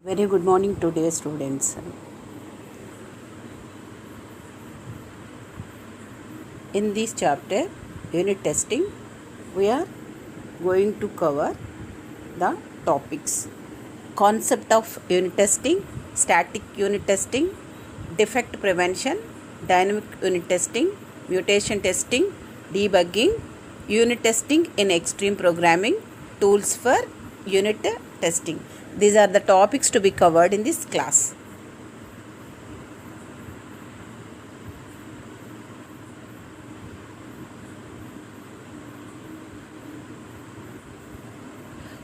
Very good morning to dear students. In this chapter, unit testing, we are going to cover the topics: concept of unit testing, static unit testing, defect prevention, dynamic unit testing, mutation testing, debugging, unit testing in extreme programming, tools for unit testing. These are the topics to be covered in this class.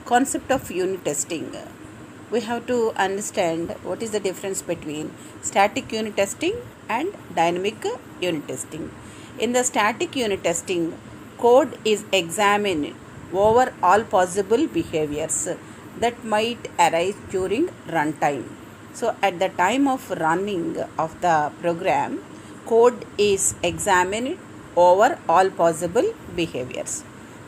Concept of unit testing, we have to understand what is the difference between static unit testing and dynamic unit testing. In the static unit testing, code is examined over all possible behaviors that might arise during runtime. So at the time of running of the program, code is examined over all possible behaviors.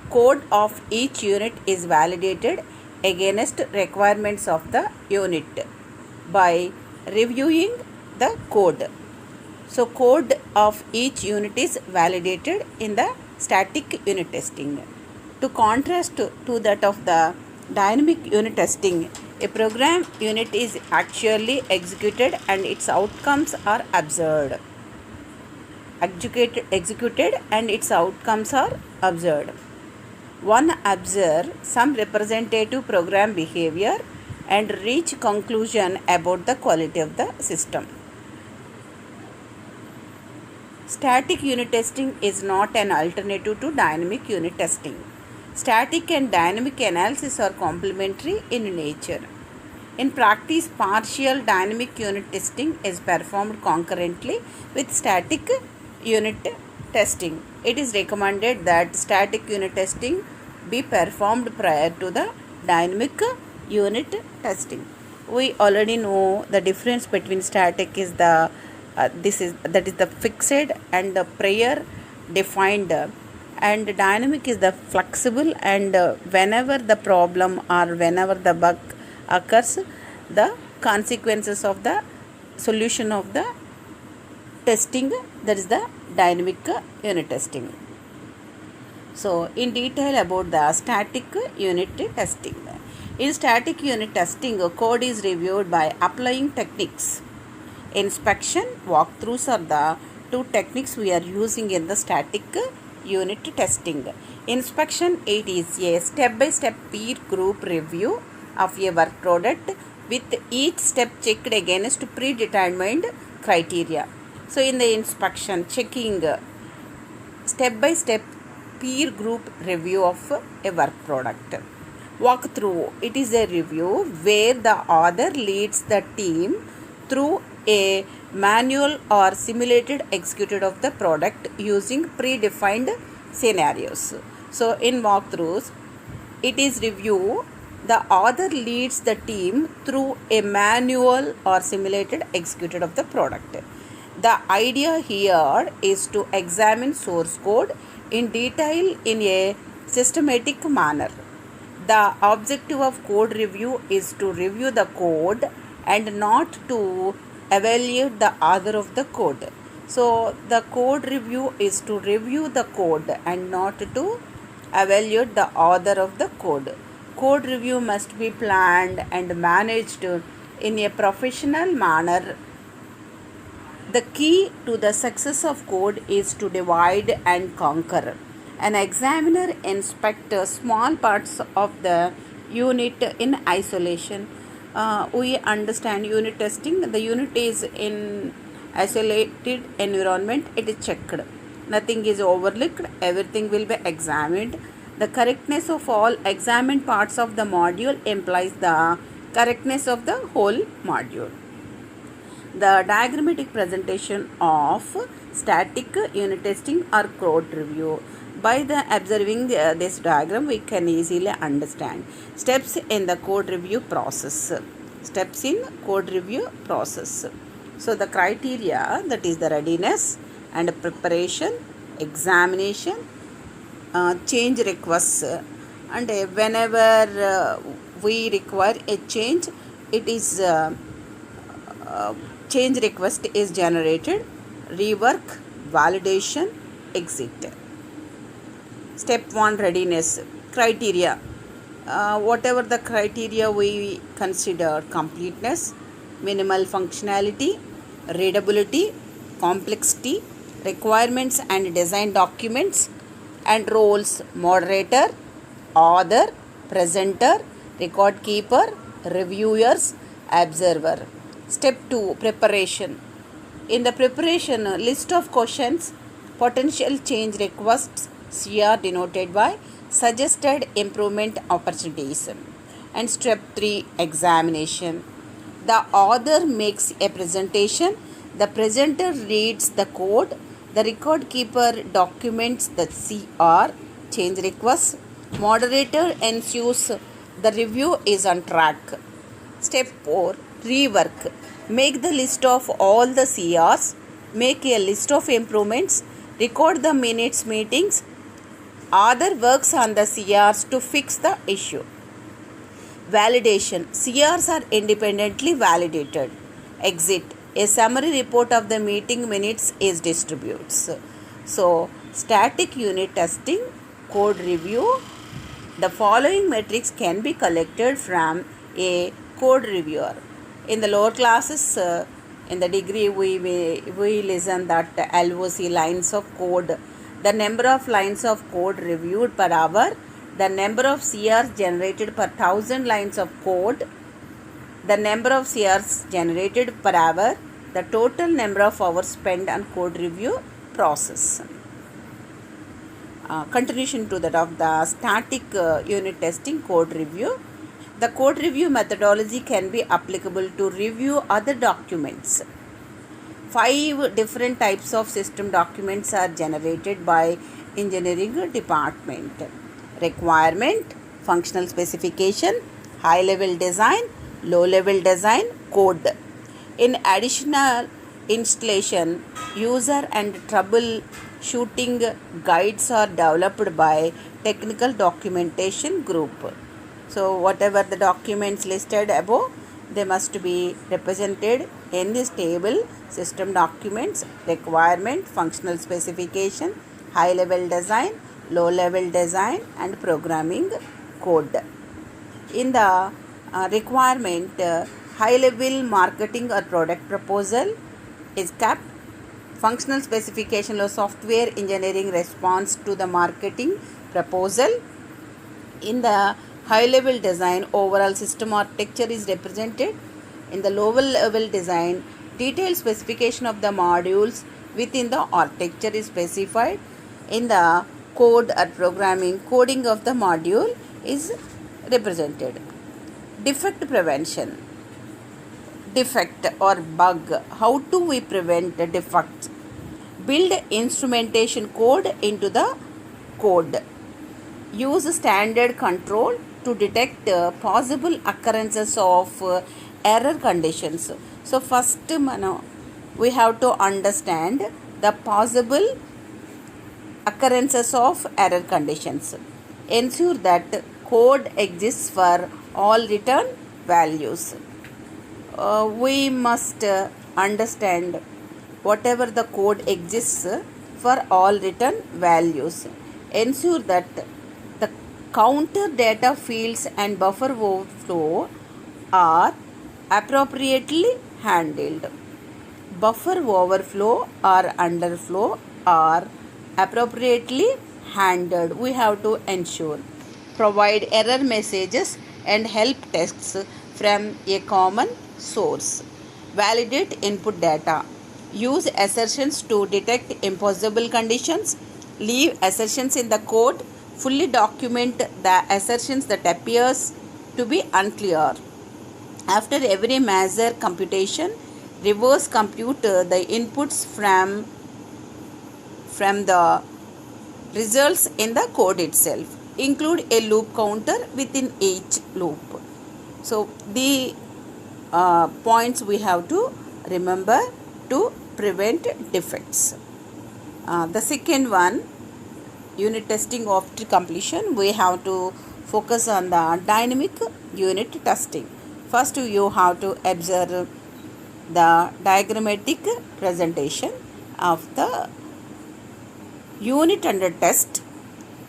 Code of each unit is validated against requirements of the unit by reviewing the code. So code of each unit is validated in the static unit testing. To contrast to that of the dynamic unit testing, a program unit is actually executed and its outcomes are observed. Executed and its outcomes are observed. One observe some representative program behavior and reach conclusion about the quality of the system. Static unit testing is not an alternative to dynamic unit testing. Static and dynamic analysis are complementary in nature. In practice, partial dynamic unit testing is performed concurrently with static unit testing. It is recommended that static unit testing be performed prior to the dynamic unit testing. We already know the difference between static is the fixed and the prior defined, and dynamic is the flexible and whenever the problem or whenever the bug occurs, the consequences of the solution of the testing, that is the dynamic unit testing. So in detail about the static unit testing. In static unit testing, code is reviewed by applying techniques. Inspection, walkthroughs are the two techniques we are using in the static unit testing. Inspection, it is a step-by-step peer group review of a work product with each step checked against predetermined criteria. So in the inspection, checking step-by-step peer group review of a work product. Walkthrough, it is a review where the author leads the team through a manual or simulated execution of the product using predefined scenarios. So in walkthroughs, it is review, the author leads the team through a manual or simulated execution of the product. The idea here is to examine source code in detail in a systematic manner. The objective of code review is to review the code and not to evaluate the author of the code. So the code review is to review the code and not to evaluate the author of the code. Code review must be planned and managed in a professional manner. The key to the success of code is to divide and conquer. An examiner inspects small parts of the unit in isolation. We understand unit testing. The unit is in isolated environment. It is checked. Nothing is overlooked. Everything will be examined. The correctness of all examined parts of the module implies the correctness of the whole module. The diagrammatic presentation of static unit testing or code review. By the observing this diagram, we can easily understand steps in the code review process. Steps in code review process. So the criteria, that is the readiness and preparation, examination, change requests, and whenever we require a change, it is change request is generated, rework, validation, exit. Step 1, readiness criteria. Whatever the criteria we consider: completeness, minimal functionality, readability, complexity, requirements and design documents, and roles: moderator, author, presenter, record keeper, reviewers, observer. Step 2, preparation. In the preparation, list of questions, potential change requests, CR denoted by suggested improvement opportunities. And step 3, examination. The author makes a presentation, the presenter reads the code, the record keeper documents the CR, change requests, moderator ensures the review is on track. Step 4, rework. Make the list of all the CRs, make a list of improvements, record the minutes meetings. Author works on the CRs to fix the issue. Validation. CRs are independently validated. Exit. A summary report of the meeting minutes is distributed. So, static unit testing, code review. The following metrics can be collected from a code reviewer. In the lower classes, in the degree, we listen that LOC, lines of code, the number of lines of code reviewed per hour, the number of CRs generated per 1000 lines of code, the number of CRs generated per hour, the total number of hours spent on code review process. Continuation to that of the static unit testing, code review. The code review methodology can be applicable to review other documents. 5 different types of system documents are generated by engineering department: requirement, functional specification, high level design, low level design, code. In additional installation, user and troubleshooting guides are developed by technical documentation group. So whatever the documents listed above, they must be represented in this table: system documents, requirement, functional specification, high level design, low level design, and programming code. In the requirement, high level marketing or product proposal is kept. Functional specification or software engineering response to the marketing proposal. In the high level design, overall system architecture is represented. In the lower level design, detailed specification of the modules within the architecture is specified. In the code or programming, coding of the module is represented. Defect prevention. Defect or bug. How do we prevent the defects? Build instrumentation code into the code. Use standard control to detect possible occurrences of error conditions. So first we have to understand the possible occurrences of error conditions. Ensure that code exists for all return values. We must understand whatever the code exists for all return values. Ensure that the counter data fields and buffer overflow are appropriately handled. Buffer overflow or underflow are appropriately handled. We have to ensure. Provide error messages and help texts from a common source. Validate input data. Use assertions to detect impossible conditions. Leave assertions in the code. Fully document the assertions that appears to be unclear. After every major computation, reverse compute the inputs from the results in the code itself. Include a loop counter within each loop. So the points we have to remember to prevent defects. The second one, unit testing after completion, we have to focus on the dynamic unit testing. First, you have to observe the diagrammatic presentation of the unit under test,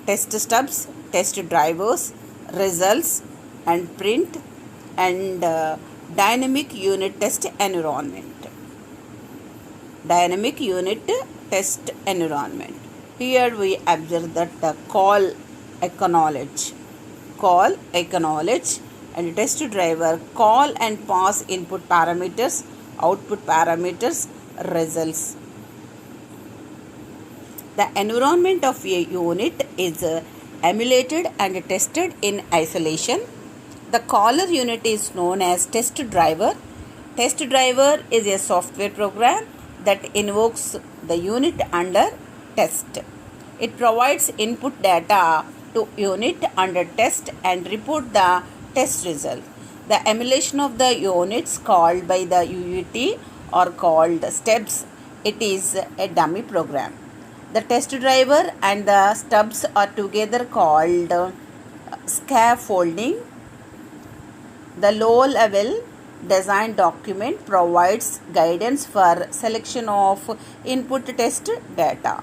test stubs, test drivers, results, and print, and dynamic unit test environment. Dynamic unit test environment. Here we observe that the call acknowledge, and test driver call and pass input parameters, output parameters, results. The environment of a unit is emulated and tested in isolation. The caller unit is known as test driver. Test driver is a software program that invokes the unit under test. It provides input data to unit under test and report the test result. The emulation of the units called by the UUT are called steps. It is a dummy program. The test driver and the stubs are together called scaffolding. The low-level design document provides guidance for selection of input test data.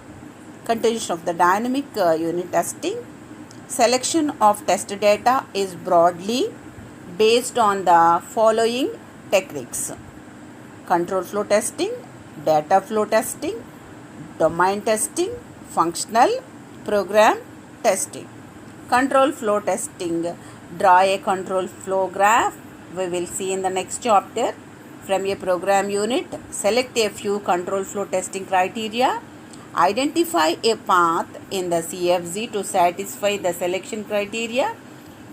Continuation of the dynamic unit testing. Selection of test data is broadly based on the following techniques: control flow testing, data flow testing, domain testing, functional program testing. Control flow testing. Draw a control flow graph. We will see in the next chapter. From a program unit, select a few control flow testing criteria. Identify a path in the CFZ to satisfy the selection criteria.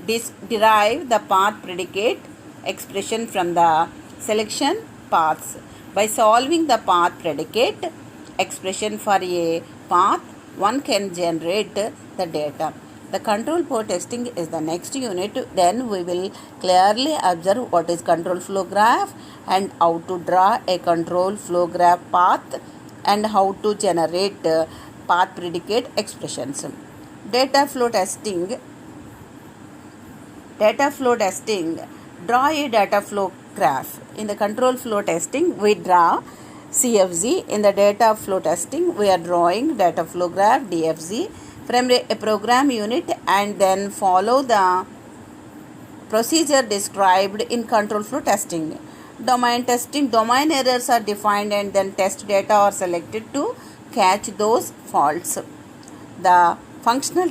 Derive the path predicate expression from the selection paths. By solving the path predicate expression for a path, one can generate the data. The control flow testing is the next unit. Then we will clearly observe what is control flow graph and how to draw a control flow graph path and how to generate path predicate expressions. Data flow testing. Draw a data flow graph. In the control flow testing, we draw CFZ. In the data flow testing, we are drawing data flow graph DFZ from a program unit and then follow the procedure described in control flow testing. Domain testing. Domain errors are defined and then test data are selected to catch those faults. The functional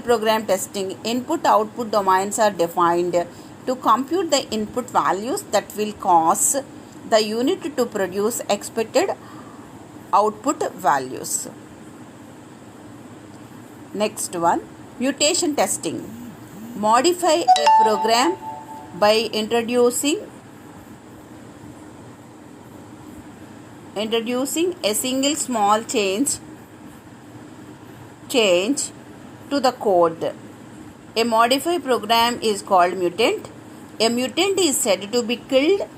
program testing. Input output domains are defined to compute the input values that will cause the unit to produce expected output values. Next one, mutation testing. Modify a program by introducing a single small change to the code. A modified program is called mutant. A mutant is said to be killed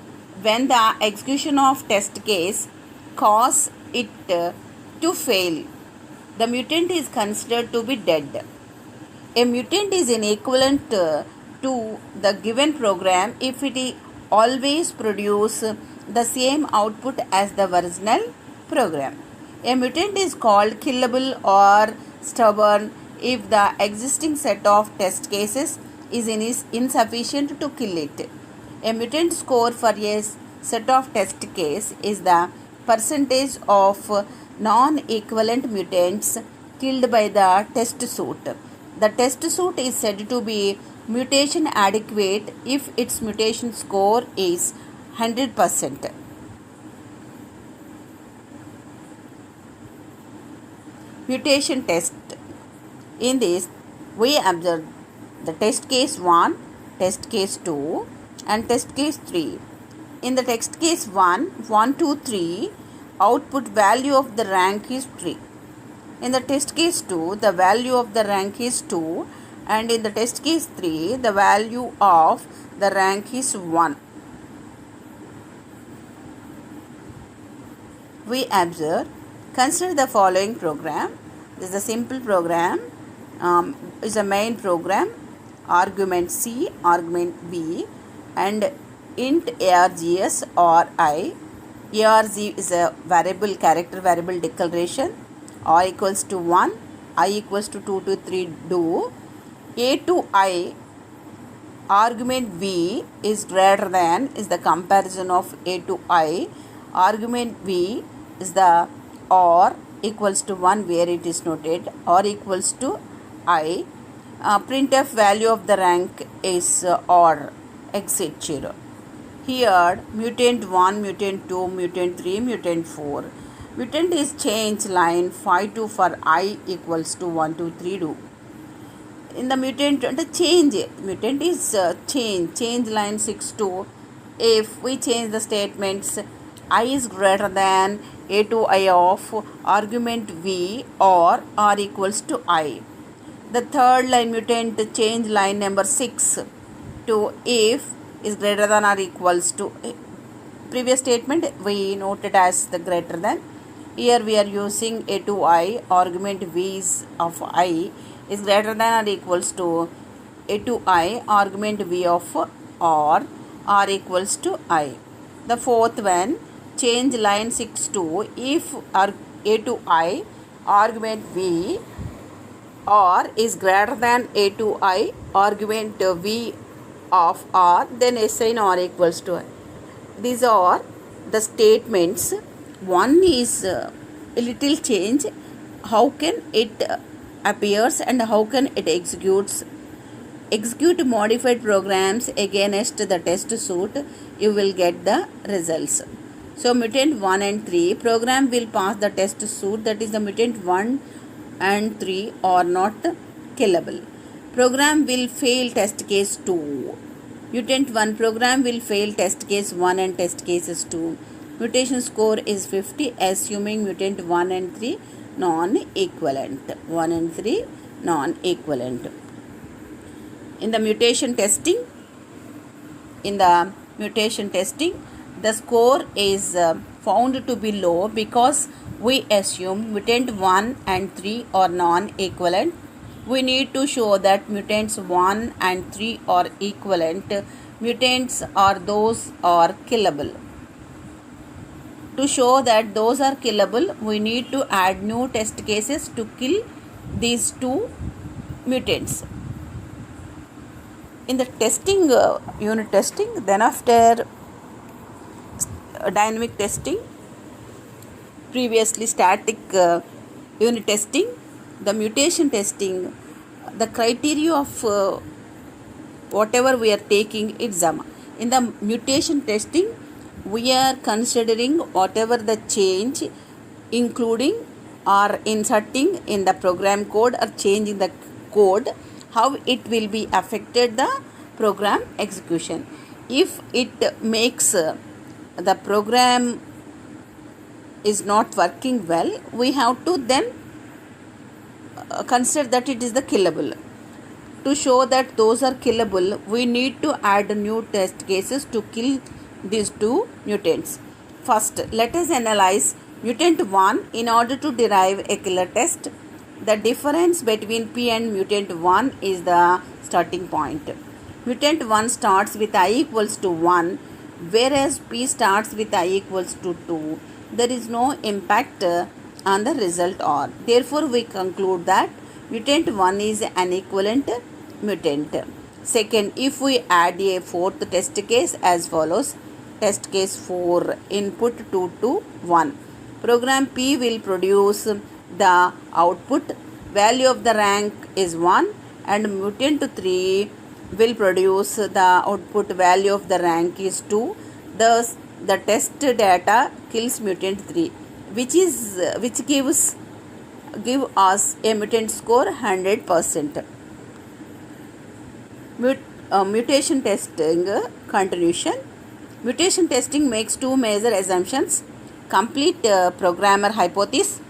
when the execution of test case causes it to fail. The mutant is considered to be dead. A mutant is equivalent to the given program if it always produces the same output as the original program. A mutant is called killable or stubborn if the existing set of test cases is insufficient to kill it. A mutant score for a set of test case is the percentage of non-equivalent mutants killed by the test suite. The test suite is said to be mutation adequate if its mutation score is 100%. Mutation test. In this, we observe the test case 1, test case 2 and test case 3. In the test case 1, 2, 3, output value of the rank is 3. In the test case 2, the value of the rank is 2, and in the test case 3, the value of the rank is 1. We observe, consider the following program. This is a simple program, is a main program. argument C, argument B, and int args or I. Arg is a variable, character variable declaration. R equals to 1, I equals to 2 to 3 do. A to I argument V is greater than is the comparison of A to I. Argument V is the or equals to 1 where it is noted or equals to I. Printf value of the rank is or exit 0. Here mutant 1, mutant 2, mutant 3, mutant 4. Mutant is change line 5 to for I equals to 1 to 3 do. In the mutant is change line 6 to, if we change the statements I is greater than A to I of argument V or R equals to I. The third line mutant change line number 6 to if is greater than or equals to, previous statement we noted as the greater than. Here we are using A to I, argument V is of I is greater than or equals to A to I, argument V of R equals to I. The fourth one, change line 6 to if A to I, argument V R is greater than A to I, argument V of R, then assign R equals to I. These are the statements. One is a little change, how can it appears and how can it executes. Execute modified programs against the test suite, you will get the results. So mutant 1 and 3 program will pass the test suite, that is the mutant 1 and 3 are not killable. Program will fail test case 2. Mutant 1 program will fail test case 1 and test cases 2. Mutation score is 50 assuming mutant 1 and 3 non-equivalent. 1 and 3 non-equivalent. In the mutation testing, the score is found to be low because we assume mutant 1 and 3 are non-equivalent. We need to show that mutants 1 and 3 are equivalent. Mutants are those are killable. To show that those are killable, we need to add new test cases to kill these two mutants. In the testing, unit testing, then after dynamic testing, previously static unit testing, the mutation testing, the criteria of whatever we are taking is in the mutation testing, we are considering whatever the change, including or inserting in the program code or changing the code, how it will be affected the program execution. If it makes the program is not working well, we have to then consider that it is the killable. To show that those are killable, we need to add new test cases to kill these two mutants. First, let us analyze mutant 1 in order to derive a killer test. The difference between P and mutant 1 is the starting point. Mutant 1 starts with I equals to 1, whereas P starts with I equals to 2. There is no impact on the result R. Therefore, we conclude that mutant 1 is an equivalent mutant. Second, if we add a fourth test case as follows, test case 4 input 2 to 1. Program P will produce the output value of the rank is 1 and mutant 3 will produce the output value of the rank is 2. Thus, the test data kills mutant 3, which gives us a mutant score 100%. Mutation testing continuation. Mutation testing makes two major assumptions. Complete programmer hypothesis.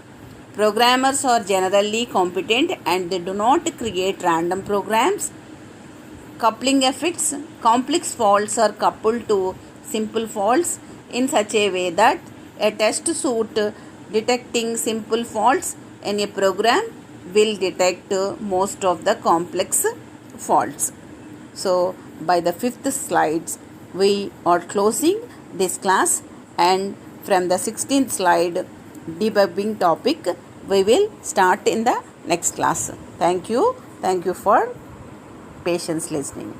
Programmers are generally competent and they do not create random programs. Coupling effects. Complex faults are coupled to simple faults in such a way that a test suite detecting simple faults in a program will detect most of the complex faults. So by the fifth slides, we are closing this class, and from the 16th slide debugging topic, we will start in the next class. Thank you. Thank you for patience listening.